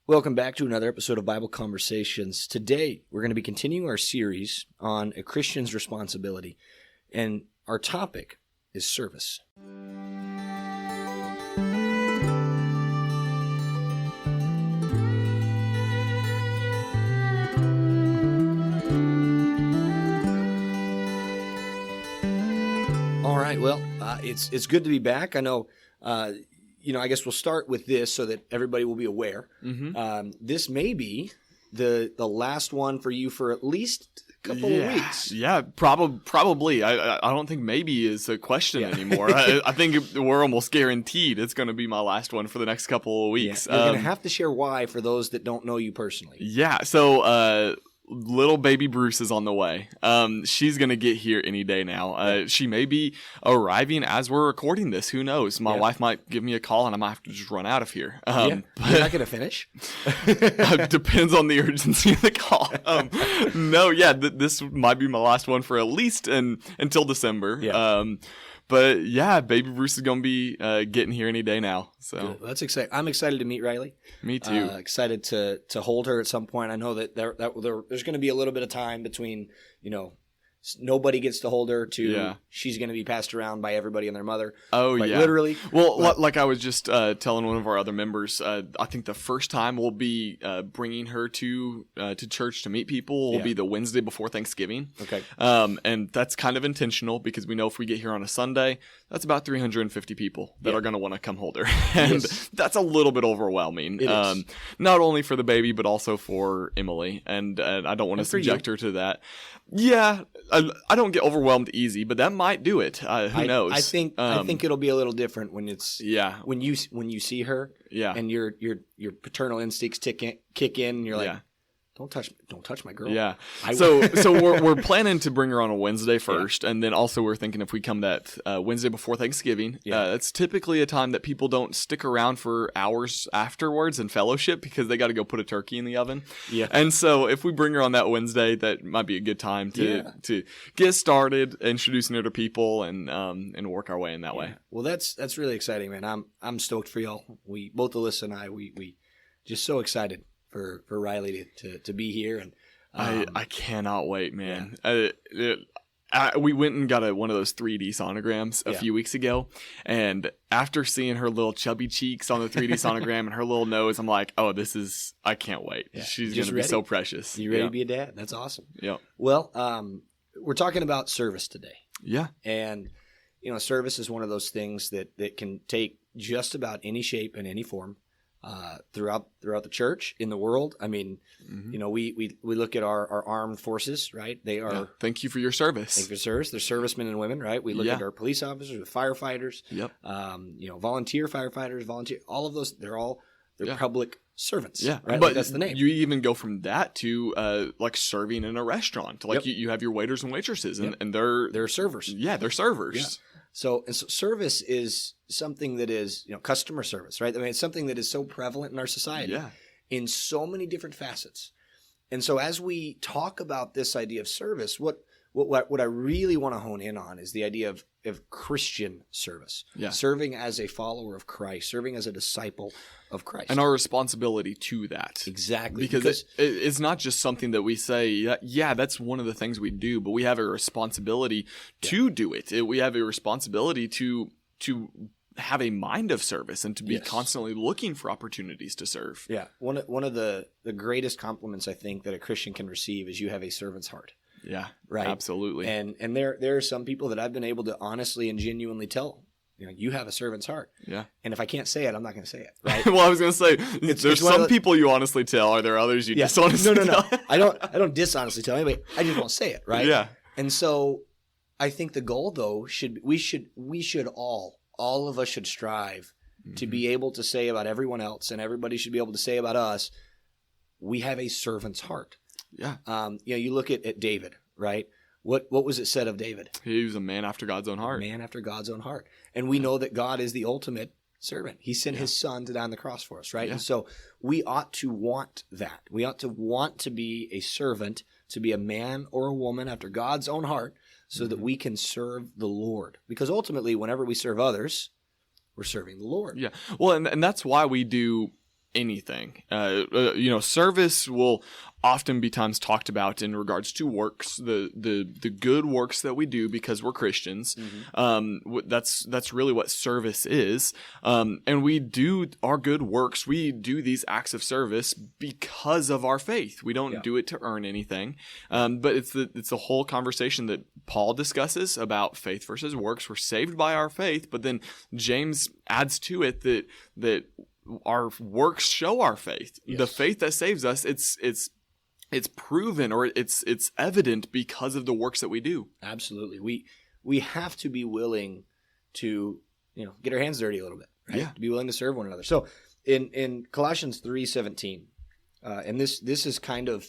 Welcome back to another episode of Bible Conversations. Today, we're going to be continuing our series on a Christian's responsibility, and our topic is service. All right, well, it's good to be back. I know, I guess we'll start with this so that everybody will be aware. This may be the last one for you for at least a couple of weeks. Yeah, probably. I don't think maybe is a question anymore. I think we're almost guaranteed it's going to be my last one for the next couple of weeks. You're going to have to share why for those that don't know you personally. Yeah, so little baby Bruce is on the way. She's going to get here any day now. She may be arriving as we're recording this. Who knows? My wife might give me a call and I might have to just run out of here. You're not going to finish? Depends on the urgency of the call. This might be my last one for at least until December. But yeah, baby Bruce is going to be getting here any day now. So good. That's exciting. I'm excited to meet Riley. Me too. Excited to hold her at some point. I know that there's going to be a little bit of time between, nobody gets to hold her to she's going to be passed around by everybody and their mother. Literally. Well, like I was just telling one of our other members, I think the first time we'll be bringing her to church to meet people will be the Wednesday before Thanksgiving. Okay. And that's kind of intentional because we know if we get here on a Sunday, that's about 350 people that are going to want to come hold her. And that's a little bit overwhelming. It is. Not only for the baby, but also for Emily. And I don't want to subject her to that. Yeah, I don't get overwhelmed easy, but that might do it. Who knows? I think it'll be a little different when it's when you see her and your paternal instincts kick in and you're like, don't touch my girl. Yeah. So we're planning to bring her on a Wednesday first, and then also we're thinking if we come that Wednesday before Thanksgiving, that's typically a time that people don't stick around for hours afterwards in fellowship because they got to go put a turkey in the oven. Yeah. And so if we bring her on that Wednesday, that might be a good time to get started, introducing her to people, and work our way in that way. Well, that's really exciting, man. I'm stoked for y'all. We both Alyssa and I we just so excited for Riley to be here, and I cannot wait, man. We went and got one of those 3D sonograms a few weeks ago, and after seeing her little chubby cheeks on the 3D sonogram and her little nose, I'm like, I can't wait. Yeah. She's going to be so precious. You ready to be a dad? That's awesome. Yeah. Well, we're talking about service today. Yeah. And service is one of those things that can take just about any shape and any form. Throughout the church, in the world. I mean, we look at our armed forces, right? They are. Yeah. Thank you for your service. Thank you for service. They're servicemen and women, right? We look at our police officers, the firefighters. Yep. Volunteer firefighters, all of those. They're public servants. Yeah, right. But that's the name. You even go from that to like serving in a restaurant. Like you have your waiters and waitresses, and they're servers. Yeah, they're servers. Yeah. So service is something that is, customer service, right? I mean, it's something that is so prevalent in our society in so many different facets. And so as we talk about this idea of service, what I really want to hone in on is the idea of Christian service, serving as a follower of Christ, serving as a disciple of Christ. And our responsibility to that. Exactly. Because it's not just something that we say, that's one of the things we do, but we have a responsibility to do it. We have a responsibility to have a mind of service and to be constantly looking for opportunities to serve. Yeah. One of the greatest compliments I think that a Christian can receive is you have a servant's heart. Yeah, right. Absolutely. And there are some people that I've been able to honestly and genuinely tell, you have a servant's heart. Yeah. And if I can't say it, I'm not going to say it. Right. Well, I was going to say, there's some people you honestly tell. Are there others you dishonestly tell? No. I don't dishonestly tell anybody. I just won't say it. Right. Yeah. And so I think the goal though we should all of us should strive to be able to say about everyone else, and everybody should be able to say about us, we have a servant's heart. Yeah. You look at David, right? What was it said of David? He was a man after God's own heart. Man after God's own heart. And we know that God is the ultimate servant. He sent his son to die on the cross for us, right? Yeah. And so we ought to want that. We ought to want to be a servant, to be a man or a woman after God's own heart, so that we can serve the Lord. Because ultimately, whenever we serve others, we're serving the Lord. Yeah. Well, and that's why we do anything. Service will often be times talked about in regards to works, the good works that we do because we're Christians. That's really what service is. And we do our good works. We do these acts of service because of our faith. We don't do it to earn anything. But it's the whole conversation that Paul discusses about faith versus works. We're saved by our faith, but then James adds to it that our works show our faith. Yes. The faith that saves us, it's proven, or it's evident because of the works that we do. Absolutely. We have to be willing to, get our hands dirty a little bit, right? Yeah. To be willing to serve one another. So in Colossians 3:17, and this is kind of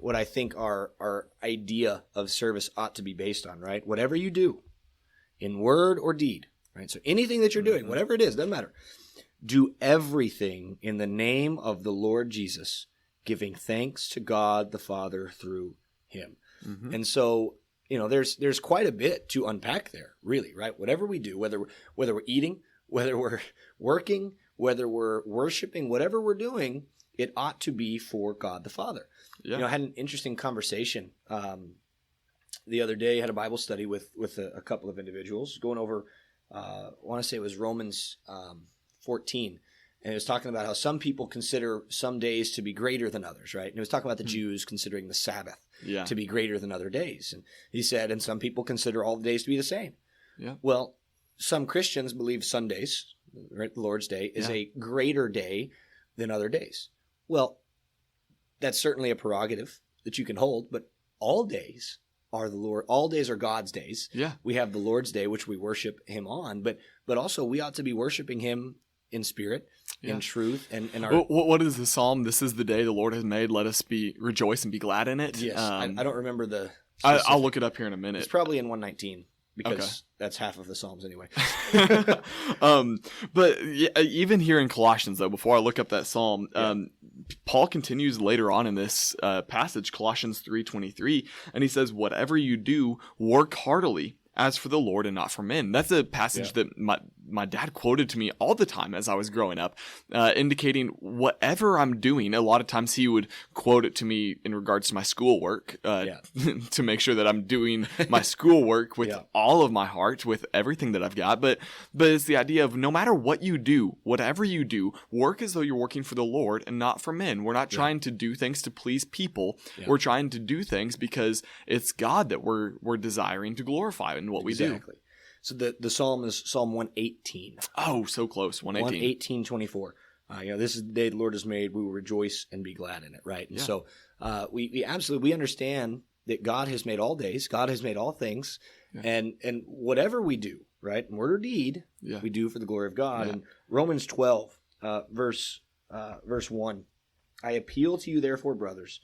what I think our idea of service ought to be based on, right? Whatever you do, in word or deed, right? So anything that you're doing, whatever it is, doesn't matter. Do everything in the name of the Lord Jesus, giving thanks to God the Father through him. Mm-hmm. And so, there's quite a bit to unpack there, really, right? Whatever we do, whether we're eating, whether we're working, whether we're worshiping, whatever we're doing, it ought to be for God the Father. Yeah. I had an interesting conversation the other day. I had a Bible study with a couple of individuals going over, I want to say it was Romans 14. And it was talking about how some people consider some days to be greater than others, right? And it was talking about the Jews considering the Sabbath to be greater than other days. And he said, and some people consider all the days to be the same. Yeah. Well, some Christians believe Sundays, right, the Lord's Day, is a greater day than other days. Well, that's certainly a prerogative that you can hold, but all days are the Lord. All days are God's days. Yeah. We have the Lord's Day, which we worship him on, but also we ought to be worshiping him in spirit, in truth, and our. What is the psalm? This is the day the Lord has made. Let us rejoice and be glad in it. Yes, I don't remember the. I'll look it up here in a minute. It's probably in 119 because that's half of the Psalms anyway. But even here in Colossians, though, before I look up that psalm, Paul continues later on in this passage, Colossians 3:23, and he says, "Whatever you do, work heartily as for the Lord and not for men." That's a passage that my dad quoted to me all the time as I was growing up, indicating whatever I'm doing. A lot of times he would quote it to me in regards to my schoolwork, to make sure that I'm doing my schoolwork with all of my heart, with everything that I've got. But it's the idea of no matter what you do, whatever you do, work as though you're working for the Lord and not for men. We're not trying to do things to please people. Yeah. We're trying to do things because it's God that we're desiring to glorify in what we do. Exactly. So the psalm is Psalm 118. Oh, so close. 118. 118:24. This is the day the Lord has made. We will rejoice and be glad in it, right? And so we absolutely understand that God has made all days. God has made all things. Yeah. And whatever we do, right, in word or deed, we do for the glory of God. Yeah. And Romans 12, verse 1, "I appeal to you, therefore, brothers,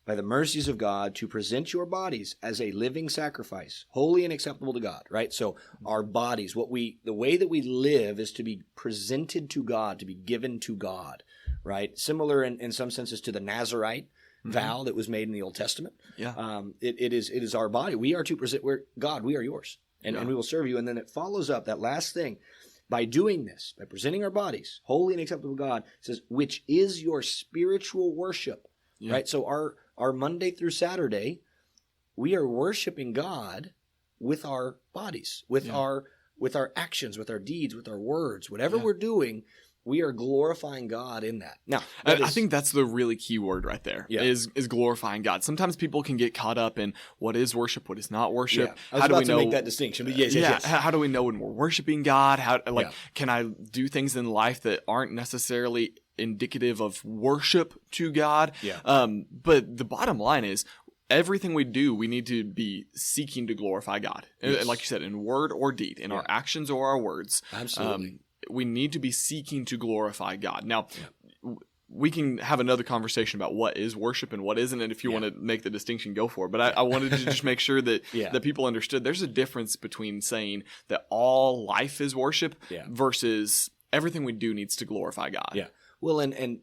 by the mercies of God, to present your bodies as a living sacrifice, holy and acceptable to God," right? So our bodies, the way that we live is to be presented to God, to be given to God, right? Similar in some senses to the Nazirite vow that was made in the Old Testament. Yeah. It is our body. We are to present, God, we are yours, and we will serve you. And then it follows up, that last thing, by doing this, by presenting our bodies, holy and acceptable to God, it says, which is your spiritual worship, right? So our Monday through Saturday, we are worshiping God with our bodies, with our actions, with our deeds, with our words. Whatever we're doing, we are glorifying God in that. Now, I think that's the really key word right there, is glorifying God. Sometimes people can get caught up in what is worship, what is not worship. Yeah. I was about to make that distinction, but yes. How do we know when we're worshiping God? Can I do things in life that aren't necessarily indicative of worship to God? Yeah. But the bottom line is, everything we do, we need to be seeking to glorify God. Yes. And like you said, in word or deed, in our actions or our words. Absolutely. We need to be seeking to glorify God. Now, we can have another conversation about what is worship and what isn't, and if you want to make the distinction, go for it. But I wanted to just make sure that that people understood there's a difference between saying that all life is worship versus everything we do needs to glorify God. Yeah. Well, and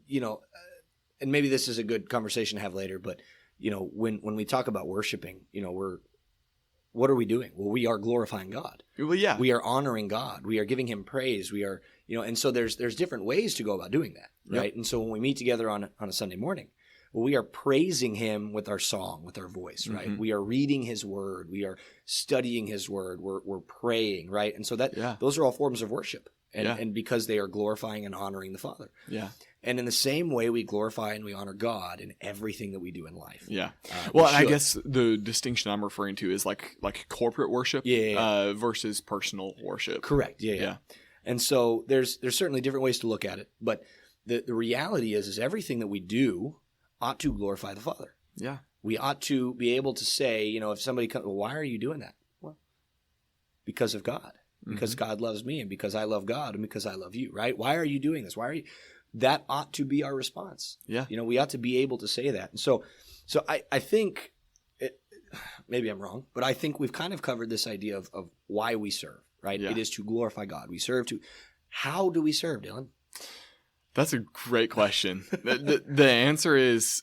maybe this is a good conversation to have later, but when we talk about worshiping, what are we doing? Well, we are glorifying God. Well, yeah. We are honoring God. We are giving him praise. We are, And so there's different ways to go about doing that, right? Yep. And so when we meet together on a Sunday morning, well, we are praising him with our song, with our voice, right? Mm-hmm. We are reading his word. We are studying his word. We're praying, right? And so those are all forms of worship. And because they are glorifying and honoring the Father. Yeah. And in the same way, we glorify and we honor God in everything that we do in life. Yeah. Well, I guess the distinction I'm referring to is like corporate worship versus personal worship. Correct. Yeah. And so there's certainly different ways to look at it, but the reality is everything that we do ought to glorify the Father. Yeah. We ought to be able to say, if somebody comes, well, why are you doing that? Well, because of God. Because God loves me, and because I love God, and because I love you, right? Why are you doing this? Why are you? That ought to be our response. Yeah. We ought to be able to say that. And so I think, maybe I'm wrong, but I think we've kind of covered this idea of why we serve, right? Yeah. It is to glorify God. We serve to. How do we serve, Dylan? That's a great question. The answer is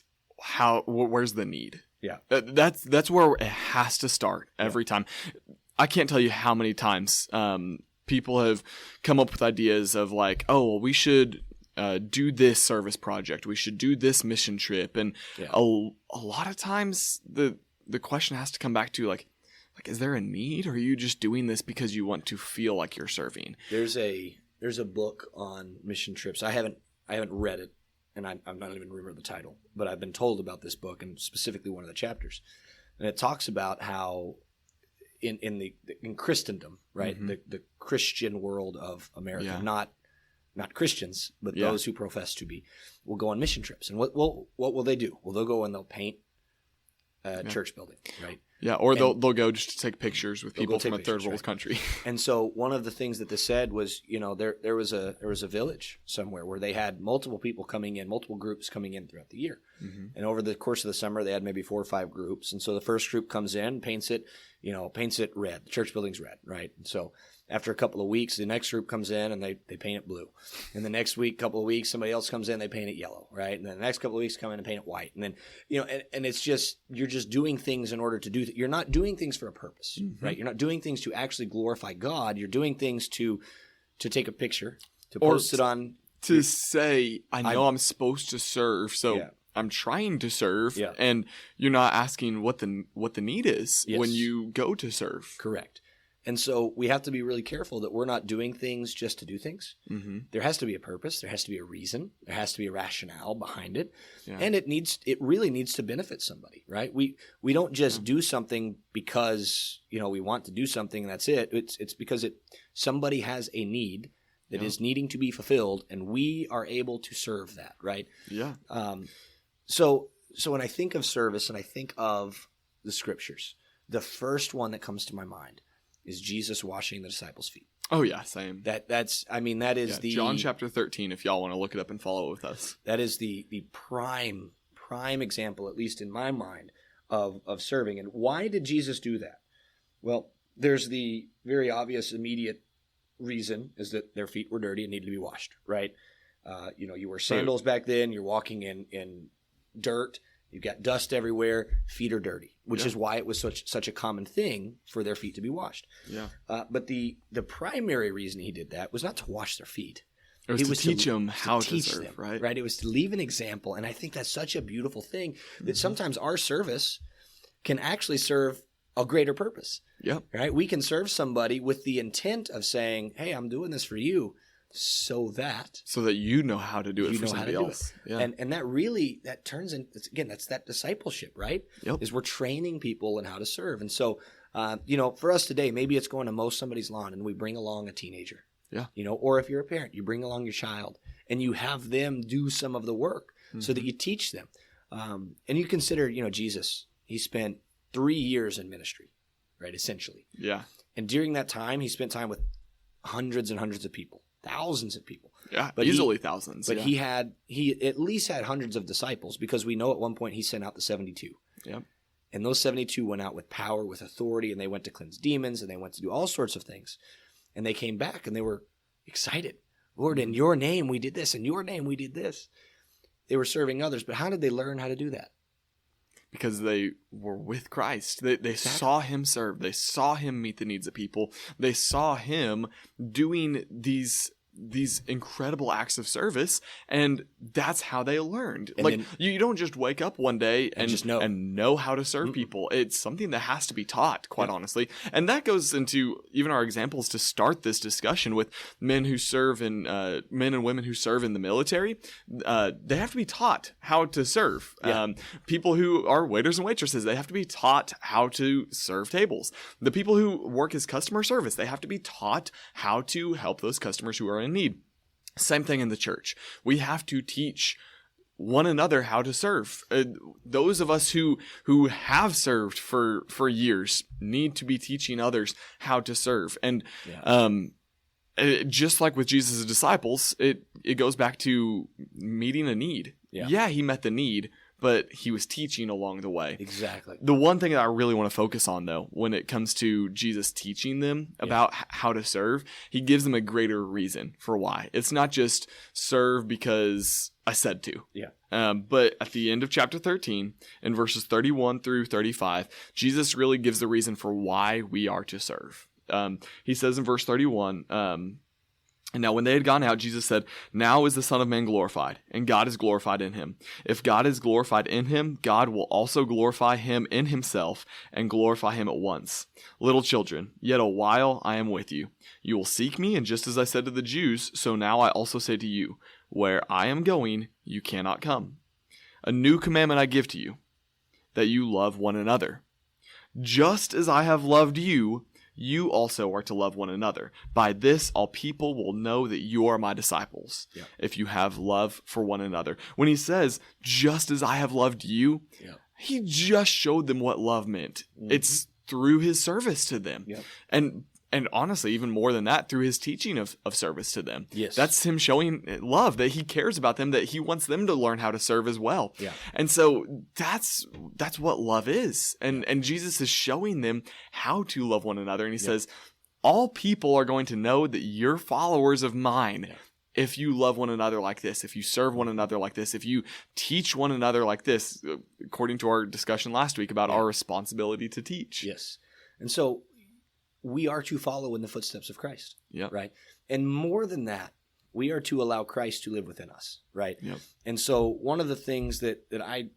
where's the need? Yeah. That's where it has to start every time. I can't tell you how many times people have come up with ideas of like, oh, well, we should do this service project. We should do this mission trip. And a lot of times the question has to come back to like, is there a need? Or are you just doing this because you want to feel like you're serving? There's a book on mission trips. I haven't read it, and I'm not even remember the title, but I've been told about this book and specifically one of the chapters. And it talks about how in Christendom, right? Mm-hmm. The Christian world of America, not Christians, but those who profess to be, will go on mission trips. And what will they do? Well, they'll go and they'll paint a church building, right? Yeah, or they'll go just to take pictures with people from a third world country. And so one of the things that they said was, there was a village somewhere where they had multiple people coming in, multiple groups coming in throughout the year. Mm-hmm. And over the course of the summer, they had maybe 4 or 5 groups. And so the first group comes in, paints it red. The church building's red, right? And so after a couple of weeks, the next group comes in and they paint it blue. And the next couple of weeks, somebody else comes in, they paint it yellow, right? And then the next couple of weeks come in and paint it white. And then, and it's just, you're just doing things in order to do, you're not doing things for a purpose, right? You're not doing things to actually glorify God. You're doing things to take a picture, to post it on. To say, I know I'm supposed to serve, so I'm trying to serve, and you're not asking what the need is when you go to serve. Correct. And so we have to be really careful that we're not doing things just to do things. Mm-hmm. There has to be a purpose. There has to be a reason. There has to be a rationale behind it. Yeah. And it really needs to benefit somebody, right? We don't just do something because, we want to do something and that's it. It's because somebody has a need that is needing to be fulfilled, and we are able to serve that, right? Yeah. So when I think of service and I think of the scriptures, the first one that comes to my mind is Jesus washing the disciples' feet. Oh yeah, same. That is the John chapter 13. If y'all want to look it up and follow with us, that is the prime example, at least in my mind, of serving. And why did Jesus do that? Well, there's the very obvious, immediate reason is that their feet were dirty and needed to be washed, right? You wear sandals back then. You're walking in dirt. You've got dust everywhere. Feet are dirty, which is why it was such a common thing for their feet to be washed. Yeah. But the primary reason he did that was not to wash their feet. It was to teach them how to serve, them, right? Right. It was to leave an example, and I think that's such a beautiful thing that sometimes our service can actually serve a greater purpose. Yeah. Right. We can serve somebody with the intent of saying, "Hey, I'm doing this for you." So that you know how to do it for somebody else. Yeah. And that turns in, again, that's that discipleship, right? Yep. Is we're training people in how to serve. And so, for us today, maybe it's going to mow somebody's lawn and we bring along a teenager. Yeah. Or if you're a parent, you bring along your child and you have them do some of the work so that you teach them. And you consider, Jesus, he spent 3 years in ministry, right? Essentially. Yeah. And during that time, he spent time with hundreds and hundreds of people. Thousands of people. Yeah, but easily thousands. But he at least had hundreds of disciples, because we know at one point he sent out the 72. Yeah. And those 72 went out with power, with authority, and they went to cleanse demons, and they went to do all sorts of things. And they came back, and they were excited. Lord, in your name we did this. In your name we did this. They were serving others. But how did they learn how to do that? Because they were with Christ. They saw him serve. They saw him meet the needs of people. They saw him doing these these incredible acts of service, and that's how they learned. And like then, you don't just wake up one day and just know how to serve people. It's something that has to be taught, quite honestly. And that goes into even our examples to start this discussion with men who serve in men and women who serve in the military. They have to be taught how to serve. People who are waiters and waitresses, they have to be taught how to serve tables. The people who work as customer service, they have to be taught how to help those customers who are in need. Same thing in the church. We have to teach one another how to serve. Those of us who have served for years need to be teaching others how to serve. And just like with Jesus' disciples, it goes back to meeting a need. Yeah, he met the need, but he was teaching along the way. Exactly. The one thing that I really want to focus on, though, when it comes to Jesus teaching them about how to serve, he gives them a greater reason for why. It's not just serve because I said to. But at the end of chapter 13, in verses 31 through 35, Jesus really gives the reason for why we are to serve. He says in verse 31, and now when they had gone out, Jesus said, "Now is the Son of Man glorified, and God is glorified in him. If God is glorified in him, God will also glorify him in himself and glorify him at once. Little children, yet a while I am with you. You will seek me, and just as I said to the Jews, so now I also say to you, where I am going, you cannot come. A new commandment I give to you, that you love one another. Just as I have loved you, you also are to love one another. By this, all people will know that you are my disciples, if you have love for one another." When he says, just as I have loved you, he just showed them what love meant. It's through his service to them. And honestly, even more than that, through his teaching of service to them. That's him showing love, that he cares about them, that he wants them to learn how to serve as well. And so that's what love is. And Jesus is showing them how to love one another. And he says, all people are going to know that you're followers of mine if you love one another like this, if you serve one another like this, if you teach one another like this, according to our discussion last week about our responsibility to teach. And so we are to follow in the footsteps of Christ, right? And more than that, we are to allow Christ to live within us, right? And so one of the things that I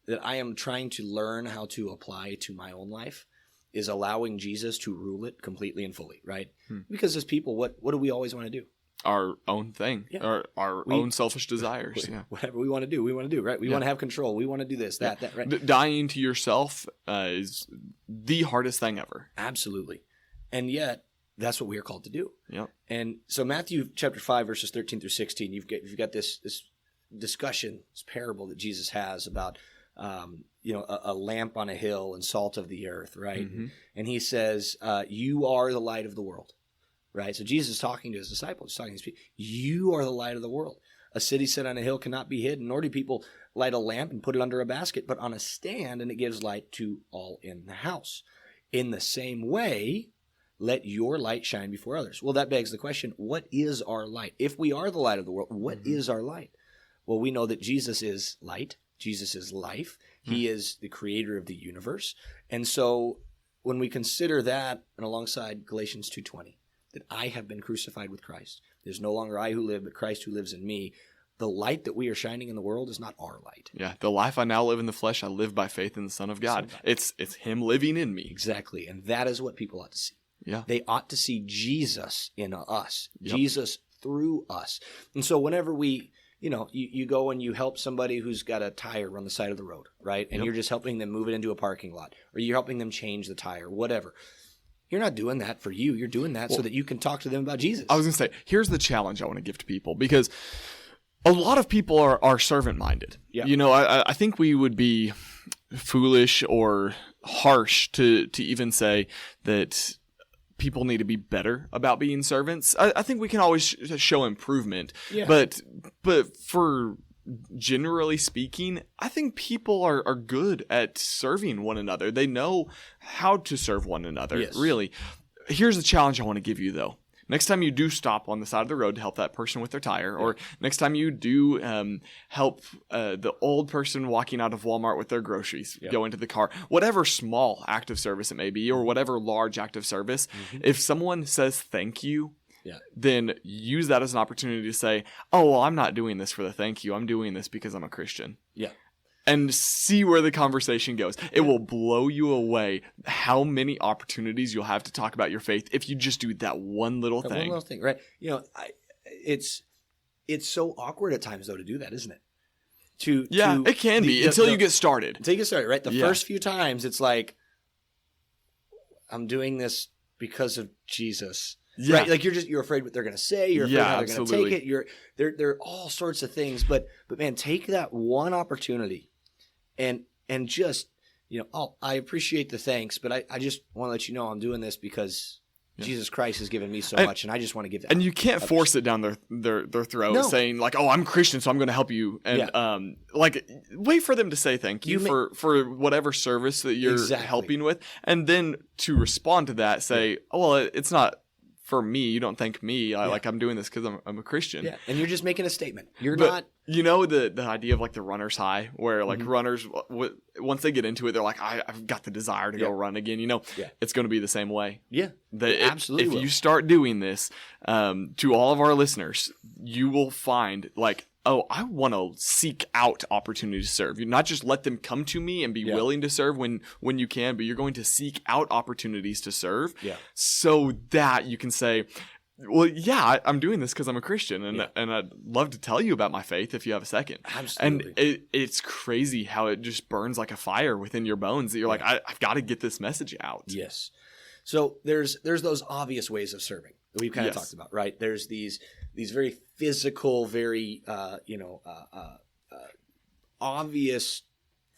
am trying to learn how to apply to my own life is allowing Jesus to rule it completely and fully, right? Because as people, what do we always want to do? Our own thing, our own selfish desires. Whatever we want to do, right? We want to have control. We want to do this, that, right? Dying to yourself is the hardest thing ever. Absolutely. And yet, that's what we are called to do. And so Matthew chapter 5, verses 13 through 16, you've got this discussion, this parable that Jesus has about a lamp on a hill and salt of the earth, right? And he says, you are the light of the world. Right? So Jesus is talking to his disciples, talking to his people. You are the light of the world. A city set on a hill cannot be hidden, nor do people light a lamp and put it under a basket, but on a stand, and it gives light to all in the house. In the same way, let your light shine before others. Well, that begs the question, what is our light? If we are the light of the world, what is our light? Well, we know that Jesus is light. Jesus is life. He is the creator of the universe. And so when we consider that, and alongside Galatians 2:20, that I have been crucified with Christ. There's no longer I who live, but Christ who lives in me. The light that we are shining in the world is not our light. The life I now live in the flesh, I live by faith in the Son of God. It's him living in me. Exactly. And that is what people ought to see. They ought to see Jesus in us, Jesus through us. And so whenever we, you go and you help somebody who's got a tire on the side of the road, right? And you're just helping them move it into a parking lot, or you're helping them change the tire, whatever. You're not doing that for you. You're doing that so that you can talk to them about Jesus. I was going to say, here's the challenge I want to give to people, because a lot of people are servant-minded. I think we would be foolish or harsh to even say that people need to be better about being servants. I think we can always show improvement. But for generally speaking, I think people are good at serving one another. They know how to serve one another, really. Here's the challenge I want to give you, though. Next time you do stop on the side of the road to help that person with their tire, or next time you do help the old person walking out of Walmart with their groceries go into the car, whatever small act of service it may be, or whatever large act of service, if someone says thank you, then use that as an opportunity to say, oh, well, I'm not doing this for the thank you. I'm doing this because I'm a Christian. Yeah. And see where the conversation goes. It will blow you away how many opportunities you'll have to talk about your faith if you just do that one little thing. One little thing, right? It's so awkward at times, though, to do that, isn't it? It can be until you get started. Until you get started, right? The first few times, it's like, I'm doing this because of Jesus. Yeah. Right? Like you're afraid what they're going to say. You're afraid how they're going to take it. There are all sorts of things. But man, take that one opportunity and just, I appreciate the thanks, but I just want to let you know I'm doing this because Jesus Christ has given me so much, and I just want to give that. And you can't force it down their throat saying like, "Oh, I'm Christian, so I'm going to help you," and wait for them to say thank you for whatever service that you're helping with, and then to respond to that, say, "Oh, well, it's not for me. You don't thank me. I'm doing this because I'm a Christian." Yeah, and you're just making a statement. You're not. The idea of like the runner's high, where like runners, once they get into it, they're like, I've got the desire to go run again. It's going to be the same way. Yeah, absolutely. If you start doing this, to all of our listeners, you will find like, oh, I want to seek out opportunities to serve. You not just let them come to me and be willing to serve when you can, but you're going to seek out opportunities to serve so that you can say, well, I'm doing this because I'm a Christian, and I'd love to tell you about my faith if you have a second. Absolutely. And it's crazy how it just burns like a fire within your bones that you're like, I've got to get this message out. Yes. So there's those obvious ways of serving that we've kind of talked about, right? There's these very physical, very obvious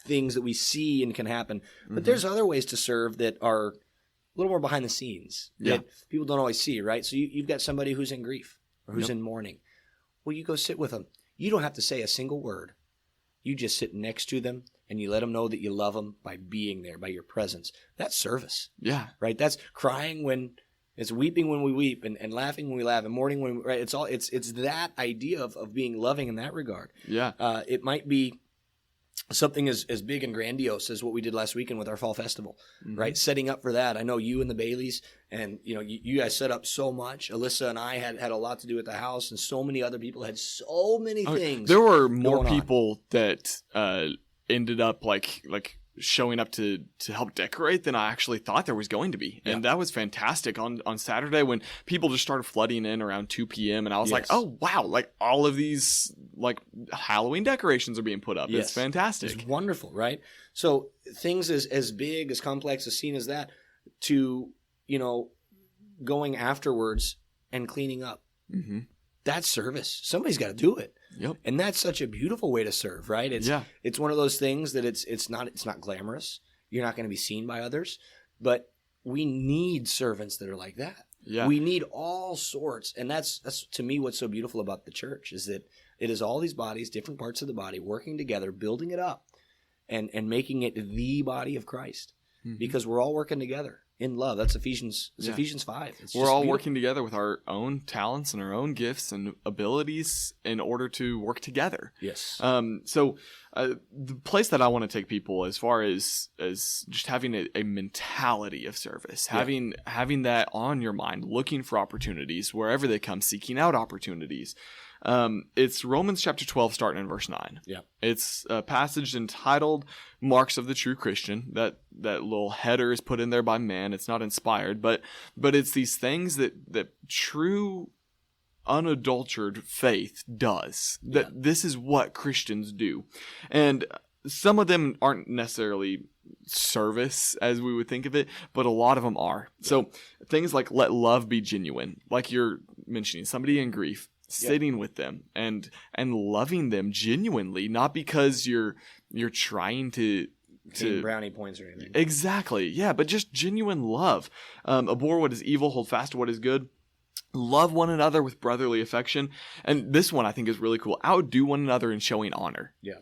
things that we see and can happen, but there's other ways to serve that are a little more behind the scenes that people don't always see, right? So you've got somebody who's in grief or who's in mourning. Well, you go sit with them. You don't have to say a single word. You just sit next to them and you let them know that you love them by being there, by your presence. That's service. Yeah. Right? That's crying when it's weeping when we weep and laughing when we laugh and mourning when right? It's that idea of being loving in that regard. Yeah. It might be something as big and grandiose as what we did last weekend with our fall festival, right? Setting up for that. I know you and the Baileys and, you guys set up so much. Alyssa and I had a lot to do with the house, and so many other people had so many things. There were more people that ended up like showing up to help decorate than I actually thought there was going to be. And that was fantastic on Saturday when people just started flooding in around 2 p.m. and I was like, oh, wow, like all of these like Halloween decorations are being put up. It's fantastic. It's wonderful, right? So things as big, as complex, as seen as that to, going afterwards and cleaning up. Mm-hmm. That's service. Somebody's got to do it. Yep. And that's such a beautiful way to serve, right? It's one of those things that it's not glamorous. You're not going to be seen by others, but we need servants that are like that. Yeah. We need all sorts. And that's to me what's so beautiful about the church is that it is all these bodies, different parts of the body working together, building it up and making it the body of Christ because we're all working together. In love. That's Ephesians 5. We're all working together with our own talents and our own gifts and abilities in order to work together. Yes. So the place that I want to take people as far as just having a mentality of service, having that on your mind, looking for opportunities wherever they come, seeking out opportunities. It's Romans chapter 12, starting in verse 9. Yeah. It's a passage entitled Marks of the True Christian. That little header is put in there by man. It's not inspired, but it's these things that true unadulterated faith does. That this is what Christians do. And some of them aren't necessarily service as we would think of it, but a lot of them are. Yeah. So things like let love be genuine, like you're mentioning, somebody in grief. Sitting with them and loving them genuinely, not because you're trying to brownie points or anything. Exactly, yeah, but just genuine love. Abhor what is evil, hold fast to what is good. Love one another with brotherly affection, and this one I think is really cool. Outdo one another in showing honor. Yeah.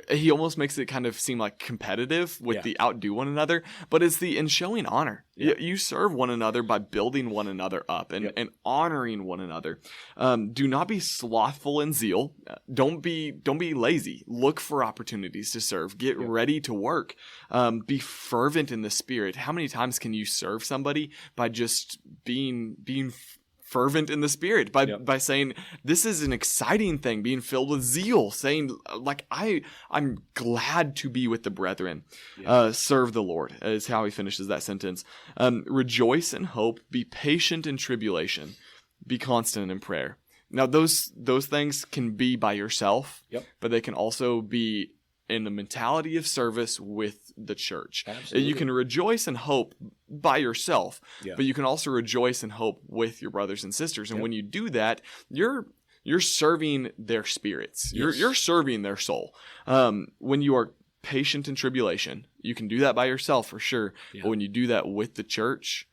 He almost makes it kind of seem like competitive with the outdo one another, but it's the in showing honor. Yeah. You serve one another by building one another up and honoring one another. Do not be slothful in zeal. Don't be lazy. Look for opportunities to serve. Get ready to work. Be fervent in the spirit. How many times can you serve somebody by just being fervent in the Spirit by saying this is an exciting thing, being filled with zeal, saying like I'm glad to be with the brethren. Serve the Lord is how he finishes that sentence. Rejoice in hope, be patient in tribulation, be constant in prayer. Now those things can be by yourself, but they can also be in the mentality of service with the church. Absolutely. You can rejoice and hope by yourself, but you can also rejoice and hope with your brothers and sisters. And when you do that, you're serving their spirits. You're serving their soul. When you are patient in tribulation, you can do that by yourself for sure. But when you do that with the church,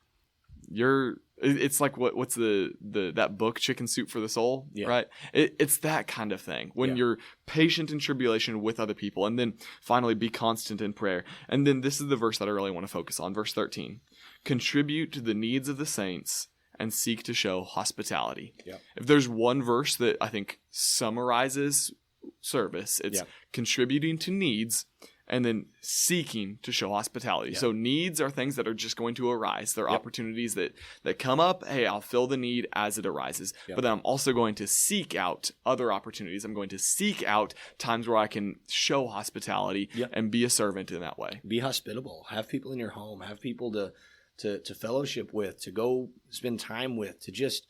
it's like what's that book, Chicken Soup for the Soul, right? It's that kind of thing. When you're patient in tribulation with other people, and then finally be constant in prayer. And then this is the verse that I really want to focus on, verse 13. Contribute to the needs of the saints and seek to show hospitality. If there's one verse that I think summarizes service, it's contributing to needs and then seeking to show hospitality. So needs are things that are just going to arise. They're opportunities that come up. Hey, I'll fill the need as it arises. But then I'm also going to seek out other opportunities. I'm going to seek out times where I can show hospitality and be a servant in that way. Be hospitable. Have people in your home. Have people to fellowship with, to go spend time with, to just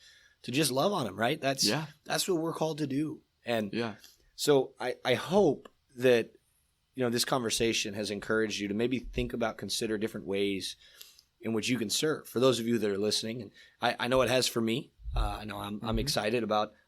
love on them, right? That's what we're called to do. And so I hope that this conversation has encouraged you to maybe consider different ways in which you can serve. For those of you that are listening, and I know it has for me. I know I'm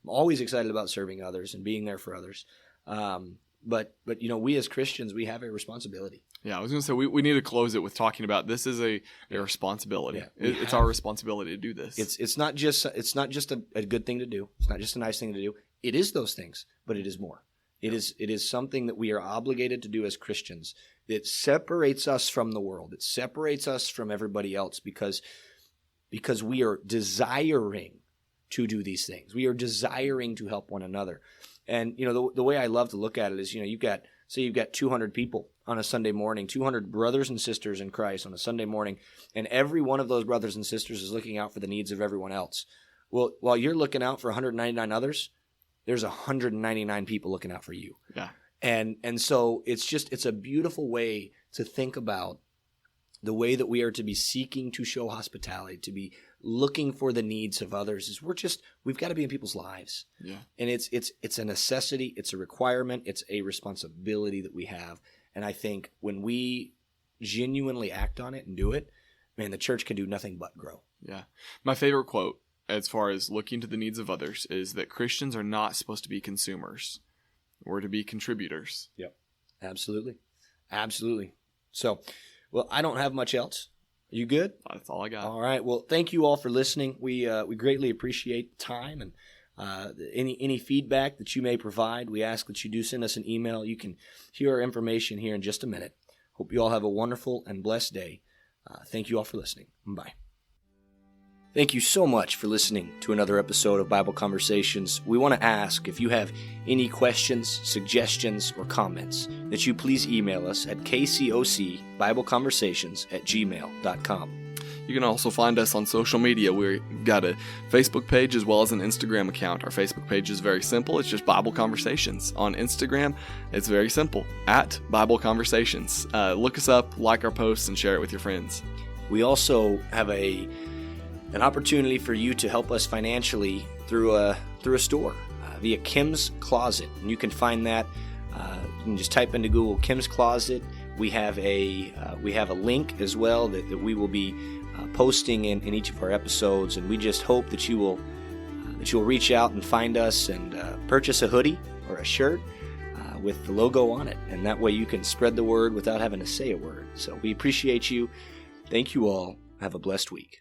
always excited about serving others and being there for others. But we as Christians, we have a responsibility. Yeah, I was going to say we need to close it with talking about this is a responsibility. It's our responsibility to do this. It's not just a good thing to do. It's not just a nice thing to do. It is those things, but it is more. It is something that we are obligated to do as Christians. It separates us from the world. It separates us from everybody else because we are desiring to do these things. We are desiring to help one another. And the way I love to look at it is, you've got 200 people on a Sunday morning, 200 brothers and sisters in Christ on a Sunday morning, and every one of those brothers and sisters is looking out for the needs of everyone else. Well, while you're looking out for 199 others, there's 199 people looking out for you. Yeah. And so it's a beautiful way to think about the way that we are to be seeking to show hospitality, to be looking for the needs of others. Is we've got to be in people's lives. Yeah. And it's a necessity, it's a requirement, it's a responsibility that we have. And I think when we genuinely act on it and do it, man, the church can do nothing but grow. Yeah. My favorite quote as far as looking to the needs of others is that Christians are not supposed to be consumers. We're to be contributors. Yep. Absolutely. So, well, I don't have much else. Are you good? That's all I got. All right. Well, thank you all for listening. We greatly appreciate the time, and any feedback that you may provide, we ask that you do send us an email. You can hear our information here in just a minute. Hope you all have a wonderful and blessed day. Thank you all for listening. Bye. Thank you so much for listening to another episode of Bible Conversations. We want to ask if you have any questions, suggestions, or comments that you please email us at kcocbibleconversations@gmail.com. You can also find us on social media. We've got a Facebook page as well as an Instagram account. Our Facebook page is very simple. It's just Bible Conversations. On Instagram, it's very simple, at Bible Conversations. Look us up, like our posts, and share it with your friends. We also have an opportunity for you to help us financially through a store via Kim's Closet. And you can find that. You can just type into Google Kim's Closet. We have a link as well that we will be posting in each of our episodes, and we just hope that you will reach out and find us and purchase a hoodie or a shirt with the logo on it, and that way you can spread the word without having to say a word. So we appreciate you. Thank you all. Have a blessed week.